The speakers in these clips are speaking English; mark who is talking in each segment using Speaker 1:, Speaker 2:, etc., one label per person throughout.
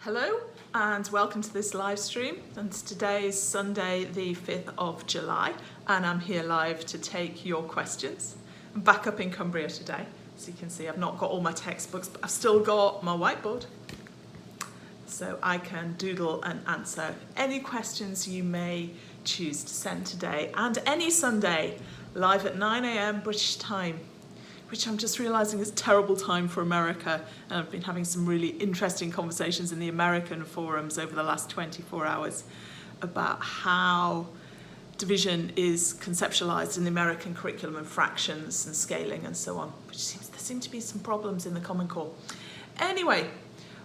Speaker 1: Hello and welcome to this live stream, and today is Sunday the 5th of July and I'm here live to take your questions. I'm back up in Cumbria today, so you can see I've not got all my textbooks, but I've still got my whiteboard so I can doodle and answer any questions you may choose to send today and any Sunday live at 9 AM British time, which I'm just realising is terrible time for America, and I've been having some really interesting conversations in the American forums over the last 24 hours about how division is conceptualised in the American curriculum and fractions and scaling and so on, which there seem to be some problems in the Common Core. Anyway,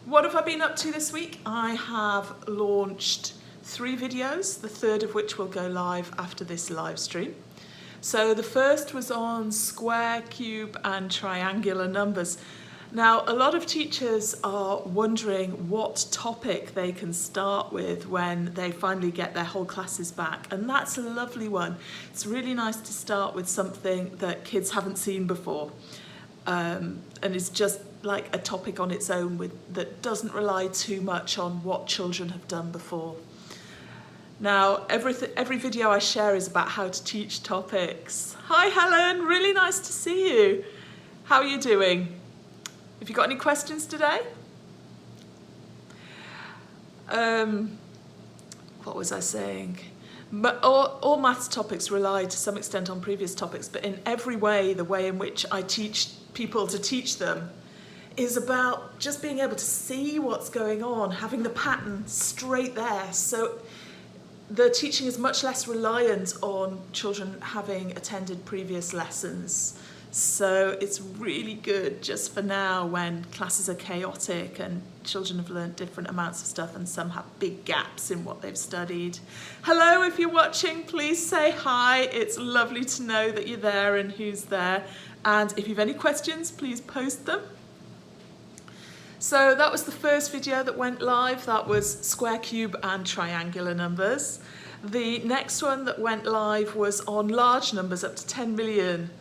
Speaker 1: what have I been up to this week? I have launched 3 videos, the third of which will go live after this live stream. So the first was on square, cube and triangular numbers. Now, a lot of teachers are wondering what topic they can start with when they finally get their whole classes back, and that's a lovely one. It's really nice to start with something that kids haven't seen before, and it's just like a topic on its own that doesn't rely too much on what children have done before. Now, every video I share is about how to teach topics. Hi Helen, really nice to see you. How are you doing? Have you got any questions today? What was I saying? But all maths topics rely to some extent on previous topics, but in every way, the way in which I teach people to teach them is about just being able to see what's going on, having the pattern straight there. So the teaching is much less reliant on children having attended previous lessons. So it's really good just for now when classes are chaotic and children have learned different amounts of stuff and some have big gaps in what they've studied. Hello, if you're watching, please say hi. It's lovely to know that you're there and who's there. And if you've any questions, please post them. So that was the first video that went live. That was square, cube and triangular numbers. The next one that went live was on large numbers up to 10 million.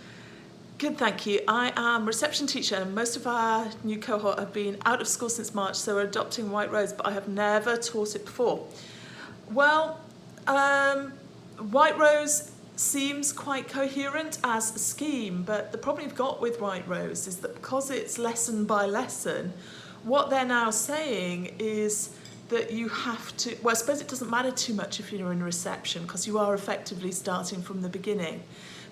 Speaker 1: Good, thank you. I am reception teacher and most of our new cohort have been out of school since March, so we're adopting White Rose, but I have never taught it before. Well, White Rose seems quite coherent as a scheme, but the problem you've got with White Rose is that because it's lesson by lesson, what they're now saying is that you have to, well, I suppose it doesn't matter too much if you're in reception because you are effectively starting from the beginning.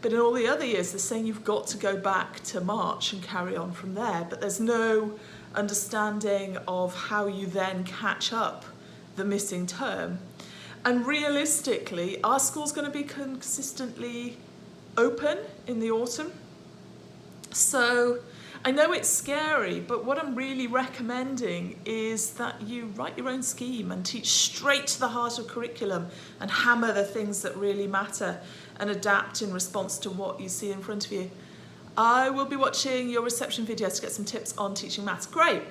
Speaker 1: But in all the other years, they're saying you've got to go back to March and carry on from there. But there's no understanding of how you then catch up the missing term. And realistically, our school's going to be consistently open in the autumn. So I know it's scary, but what I'm really recommending is that you write your own scheme and teach straight to the heart of curriculum and hammer the things that really matter and adapt in response to what you see in front of you. I will be watching your reception videos to get some tips on teaching maths. Great.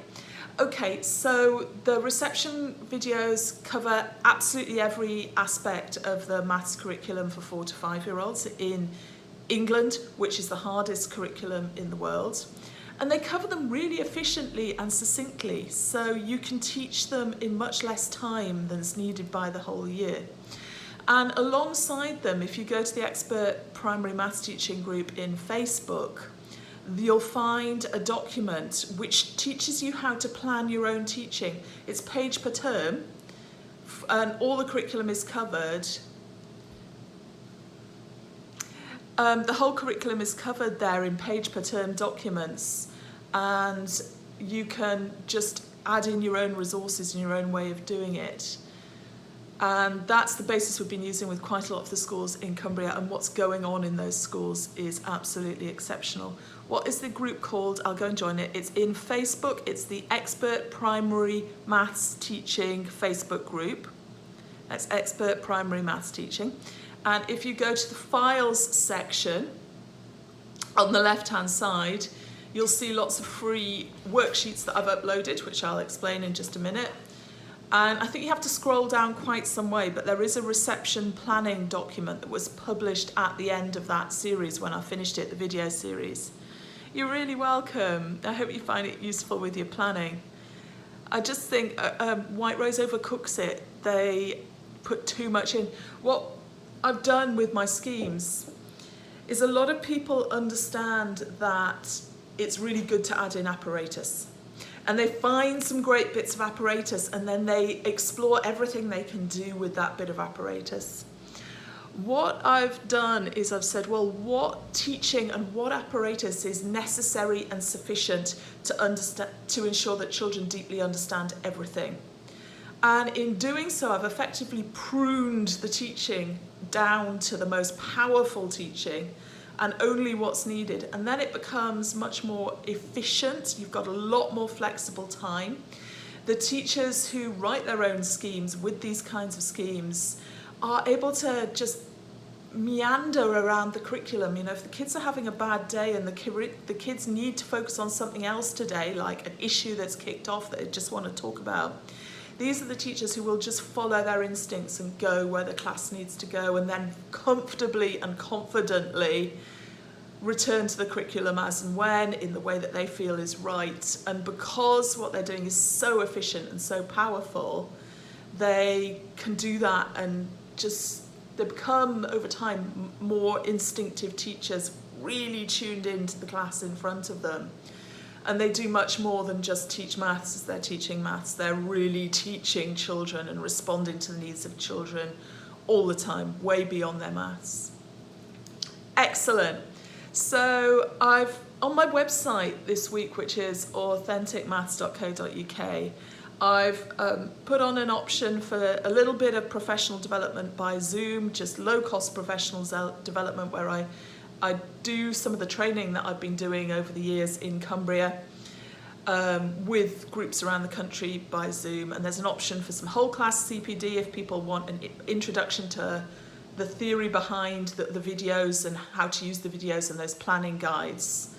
Speaker 1: Okay, so the reception videos cover absolutely every aspect of the maths curriculum for 4 to 5-year-olds in England, which is the hardest curriculum in the world. And they cover them really efficiently and succinctly, so you can teach them in much less time than is needed by the whole year. And alongside them, if you go to the Expert Primary Maths Teaching group in Facebook, you'll find a document which teaches you how to plan your own teaching. It's page per term, and all the curriculum is covered. The whole curriculum is covered there in page per term documents, and you can just add in your own resources and your own way of doing it. And that's the basis we've been using with quite a lot of the schools in Cumbria, and what's going on in those schools is absolutely exceptional. What is the group called? I'll go and join it. It's in Facebook. It's the Expert Primary Maths Teaching Facebook group. That's Expert Primary Maths Teaching. And if you go to the files section on the left-hand side, you'll see lots of free worksheets that I've uploaded, which I'll explain in just a minute. And I think you have to scroll down quite some way, but there is a reception planning document that was published at the end of that series when I finished it, the video series. You're really welcome. I hope you find it useful with your planning. I just think White Rose overcooks it. They put too much in. What I've done with my schemes is a lot of people understand that it's really good to add in apparatus. And they find some great bits of apparatus and then they explore everything they can do with that bit of apparatus. What I've done is I've said, well, what teaching and what apparatus is necessary and sufficient to understand, to ensure that children deeply understand everything. And in doing so, I've effectively pruned the teaching down to the most powerful teaching and only what's needed. And then it becomes much more efficient. You've got a lot more flexible time. The teachers who write their own schemes with these kinds of schemes are able to just meander around the curriculum. You know, if the kids are having a bad day and the kids need to focus on something else today, like an issue that's kicked off that they just want to talk about, these are the teachers who will just follow their instincts and go where the class needs to go and then comfortably and confidently return to the curriculum as and when in the way that they feel is right. And because what they're doing is so efficient and so powerful, they can do that and just, they become over time more instinctive teachers, really tuned into the class in front of them. And they do much more than just teach maths as they're teaching maths. They're really teaching children and responding to the needs of children all the time, way beyond their maths. Excellent. So I've, on my website this week, which is authenticmaths.co.uk, I've put on an option for a little bit of professional development by Zoom, just low-cost professional development where I do some of the training that I've been doing over the years in Cumbria with groups around the country by Zoom. And there's an option for some whole class CPD if people want an introduction to the theory behind the videos and how to use the videos and those planning guides.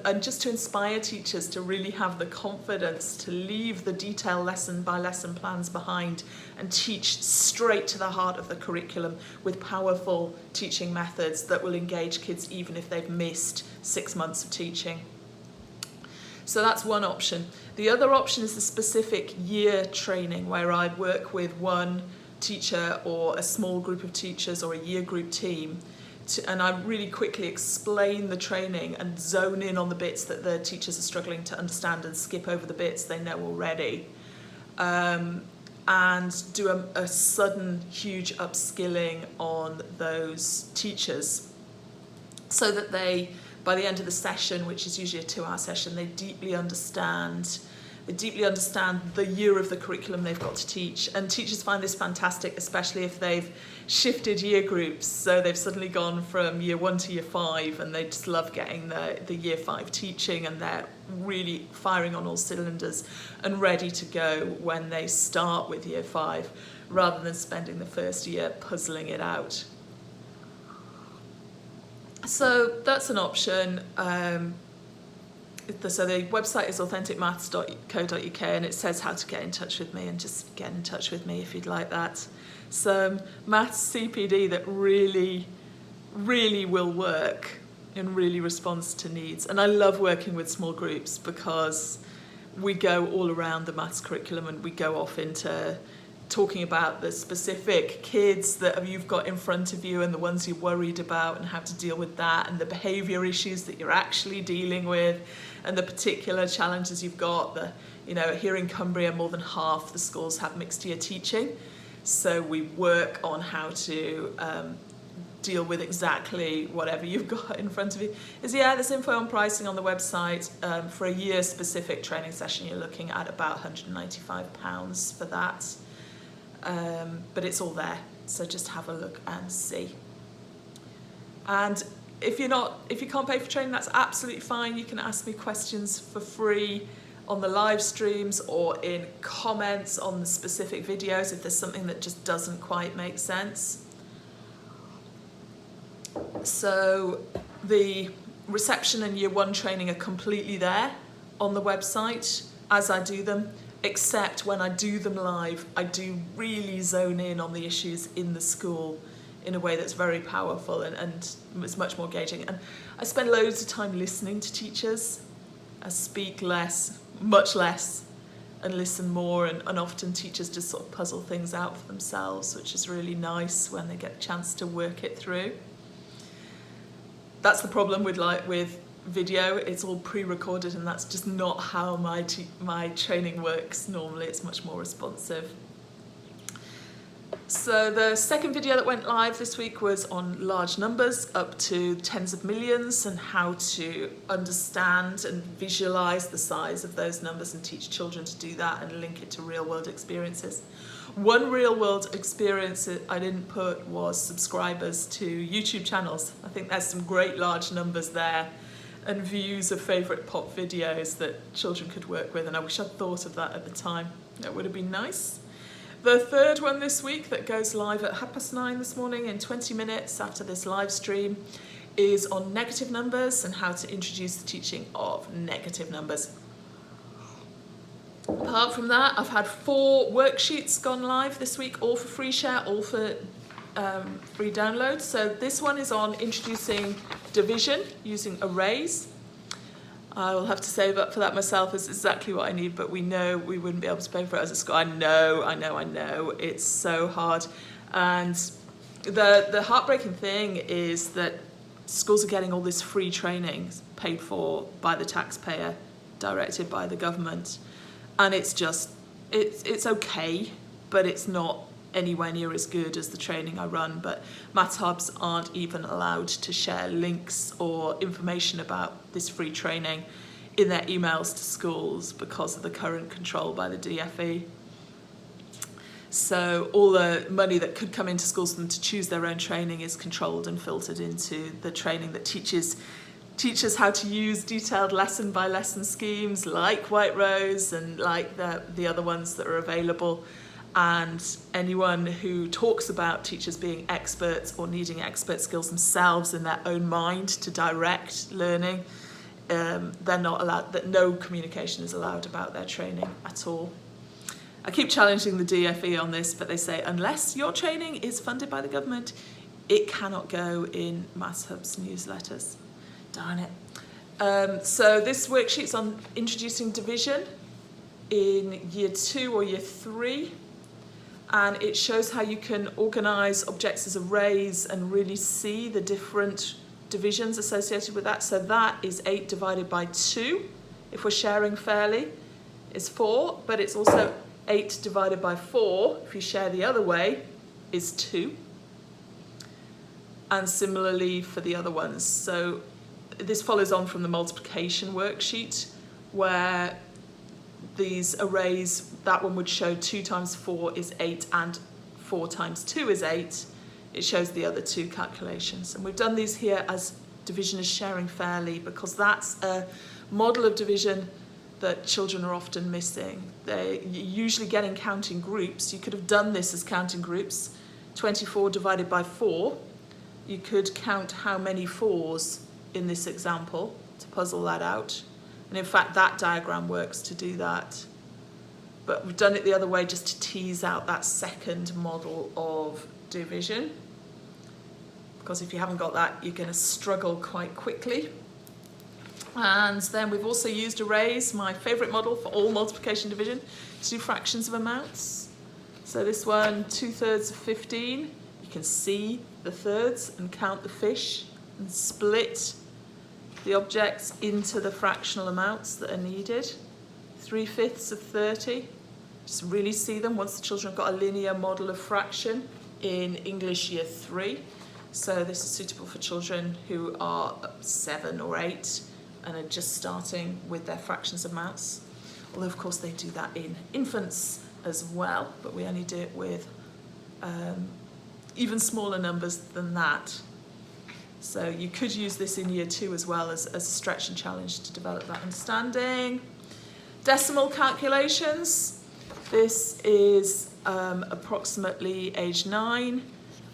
Speaker 1: And just to inspire teachers to really have the confidence to leave the detailed lesson by lesson plans behind and teach straight to the heart of the curriculum with powerful teaching methods that will engage kids even if they've missed 6 months of teaching. So that's one option. The other option is the specific year training where I work with one teacher or a small group of teachers or a year group team. And I really quickly explain the training and zone in on the bits that the teachers are struggling to understand and skip over the bits they know already. And do a sudden huge upskilling on those teachers so that they, by the end of the session, which is usually a 2-hour session, they deeply understand the year of the curriculum they've got to teach. And teachers find this fantastic, especially if they've shifted year groups. So they've suddenly gone from year 1 to year 5 and they just love getting the year 5 teaching and they're really firing on all cylinders and ready to go when they start with year 5 rather than spending the first year puzzling it out. So that's an option. So the website is authenticmaths.co.uk and it says how to get in touch with me, and just get in touch with me if you'd like that. Some maths CPD that really, really will work and really responds to needs. And I love working with small groups because we go all around the maths curriculum and we go off into talking about the specific kids that you've got in front of you and the ones you're worried about and how to deal with that, and the behaviour issues that you're actually dealing with and the particular challenges you've got. Here in Cumbria, more than half the schools have mixed year teaching. So we work on how to deal with exactly whatever you've got in front of you. There's info on pricing on the website. For a year specific training session, you're looking at about £195 for that. But it's all there, so just have a look and see. And if you can't pay for training, that's absolutely fine. You can ask me questions for free on the live streams or in comments on the specific videos if there's something that just doesn't quite make sense. So the reception and year 1 training are completely there on the website as I do them. Except when I do them live, I do really zone in on the issues in the school in a way that's very powerful and it's much more engaging. And I spend loads of time listening to teachers. I speak less, much less, and listen more, and often teachers just sort of puzzle things out for themselves, which is really nice when they get a chance to work it through. That's the problem with video. It's all pre-recorded, and that's just not how my training works normally. It's much more responsive. So the second video that went live this week was on large numbers up to tens of millions, and how to understand and visualize the size of those numbers and teach children to do that and link it to real world experiences. One real world experience I didn't put was subscribers to YouTube channels. I think there's some great large numbers there, and views of favourite pop videos that children could work with, and I wish I'd thought of that at the time. That would have been nice. The third one this week that goes live at 9:30 this morning, in 20 minutes after this live stream, is on negative numbers and how to introduce the teaching of negative numbers. Apart from that, I've had 4 worksheets gone live this week, all for free share, all for free download. So this one is on introducing division using arrays. I will have to save up for that myself. It's exactly what I need, but we know we wouldn't be able to pay for it as a school. I know. It's so hard. And the heartbreaking thing is that schools are getting all this free training paid for by the taxpayer, directed by the government. And it's okay, but it's not anywhere near as good as the training I run. But maths hubs aren't even allowed to share links or information about this free training in their emails to schools because of the current control by the DFE. So all the money that could come into schools for them to choose their own training is controlled and filtered into the training that teaches how to use detailed lesson by lesson schemes like White Rose and like the other ones that are available. And anyone who talks about teachers being experts or needing expert skills themselves in their own mind to direct learning, they're not allowed, that no communication is allowed about their training at all. I keep challenging the DFE on this, but they say unless your training is funded by the government, it cannot go in Maths Hub's newsletters. Darn it. So this worksheet's on introducing division in year 2 or year 3. And it shows how you can organise objects as arrays and really see the different divisions associated with that. So that is 8 divided by 2. If we're sharing fairly, is 4, but it's also 8 divided by 4, if you share the other way, is 2. And similarly for the other ones. So this follows on from the multiplication worksheet, where these arrays, that one would show 2 times 4 is 8 and 4 times 2 is 8. It shows the other 2 calculations. And we've done these here as division is sharing fairly because that's a model of division that children are often missing. They're usually getting counting groups. You could have done this as counting groups. 24 divided by 4. You could count how many 4s in this example to puzzle that out. And in fact, that diagram works to do that. But we've done it the other way just to tease out that second model of division. Because if you haven't got that, you're going to struggle quite quickly. And then we've also used arrays, my favourite model for all multiplication division, to do fractions of amounts. So this one, 2/3 of 15. You can see the thirds and count the fish and split the objects into the fractional amounts that are needed. 3/5 of 30. Just really see them once the children have got a linear model of fraction in English year 3. So this is suitable for children who are 7 or 8 and are just starting with their fractions of amounts. Although of course they do that in infants as well, but we only do it with even smaller numbers than that. So you could use this in year 2 as well as a stretch and challenge to develop that understanding. Decimal calculations. This is approximately age 9,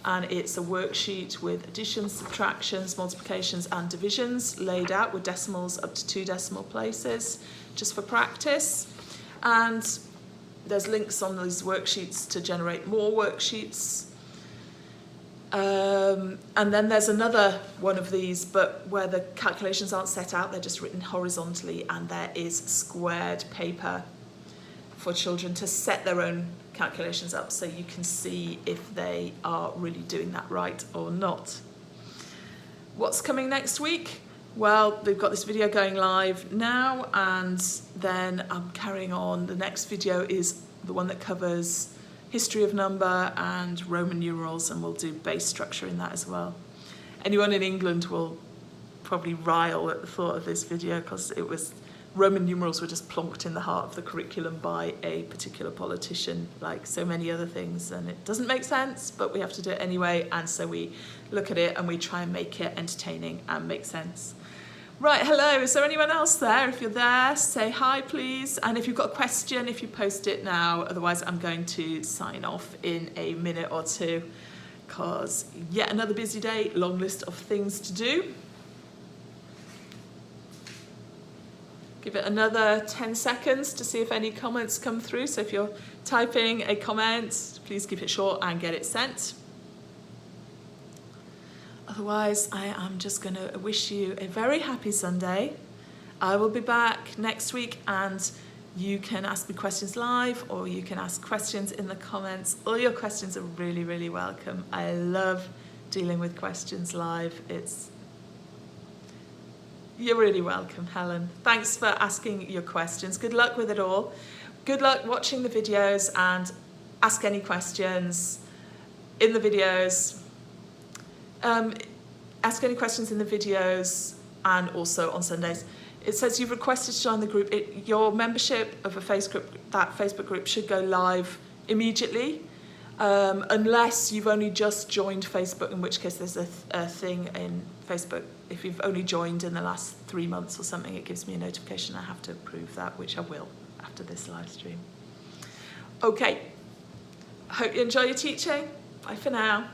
Speaker 1: and it's a worksheet with additions, subtractions, multiplications and divisions laid out with decimals up to 2 decimal places, just for practice. And there's links on these worksheets to generate more worksheets. And then there's another one of these, but where the calculations aren't set out, they're just written horizontally, and there is squared paper for children to set their own calculations up so you can see if they are really doing that right or not. What's coming next week? Well, they've got this video going live now, and then I'm carrying on. The next video is the one that covers history of number and Roman numerals, and we'll do base structure in that as well. Anyone in England will probably rile at the thought of this video because Roman numerals were just plonked in the heart of the curriculum by a particular politician, like so many other things, and it doesn't make sense, but we have to do it anyway, and so we look at it and we try and make it entertaining and make sense. Right, hello, is there anyone else there? If you're there, say hi please, and if you've got a question, if you post it now, otherwise I'm going to sign off in a minute or two, because yet another busy day, long list of things to do. Give it another 10 seconds to see if any comments come through. So if you're typing a comment, please keep it short and get it sent. Otherwise, I am just going to wish you a very happy Sunday. I will be back next week, and you can ask me questions live or you can ask questions in the comments. All your questions are really, really welcome. I love dealing with questions live. You're really welcome, Helen. Thanks for asking your questions. Good luck with it all. Good luck watching the videos, and ask any questions in the videos. Ask any questions in the videos and also on Sundays. It says you've requested to join the group. Your membership of that Facebook group should go live immediately, unless you've only just joined Facebook, in which case there's a thing in Facebook. If you've only joined in the last 3 months or something, it gives me a notification. I have to approve that, which I will after this live stream. Okay, hope you enjoy your teaching. Bye for now.